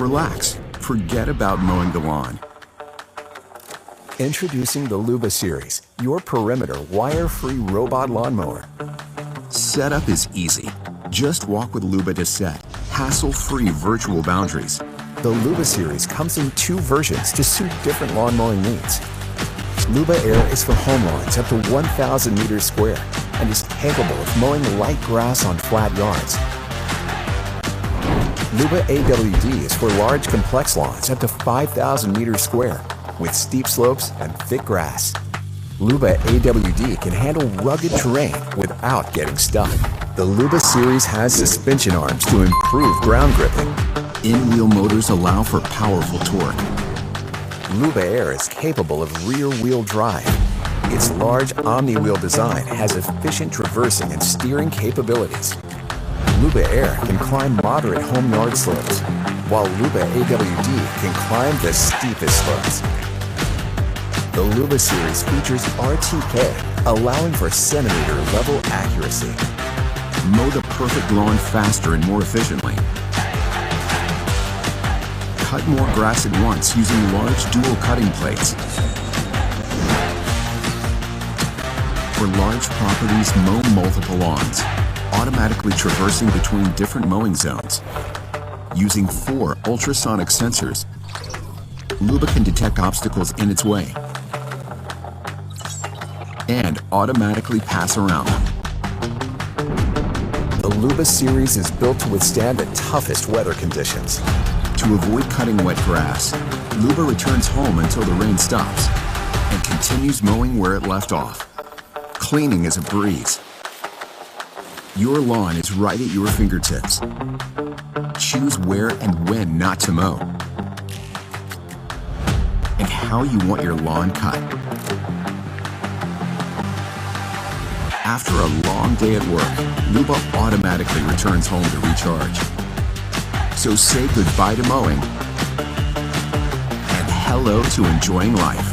Relax. Forget about mowing the lawn. Introducing the Luba Series, your perimeter wire-free robot lawnmower. Setup is easy. Just walk with Luba to set. Hassle-free virtual boundaries. The Luba Series comes in 2 versions to suit different lawn mowing needs. Luba Air is for home lawns up to 1,000 meters square and is capable of mowing light grass on flat yards. Luba AWD is for large complex lawns up to 5,000 meters square with steep slopes and thick grass. Luba AWD can handle rugged terrain without getting stuck. The Luba Series has suspension arms to improve ground gripping. In-wheel motors allow for powerful torque. Luba Air is capable of rear-wheel drive. Its large omni-wheel design has efficient traversing and steering capabilities. Luba Air can climb moderate home yard slopes, while Luba AWD can climb the steepest slopes. The Luba Series features RTK, allowing for centimeter-level accuracy. Mow the perfect lawn faster and more efficiently. Cut more grass at once using large dual cutting plates. For large properties, mow multiple lawns, automatically traversing between different mowing zones. Using 4 ultrasonic sensors, Luba can detect obstacles in its way and automatically pass around them. The Luba Series is built to withstand the toughest weather conditions. To avoid cutting wet grass, Luba returns home until the rain stops and continues mowing where it left off. Cleaning is a breeze. Your lawn is right at your fingertips. Choose where and when not to mow, and how you want your lawn cut. After a long day at work, Luba automatically returns home to recharge. So say goodbye to mowing and hello to enjoying life.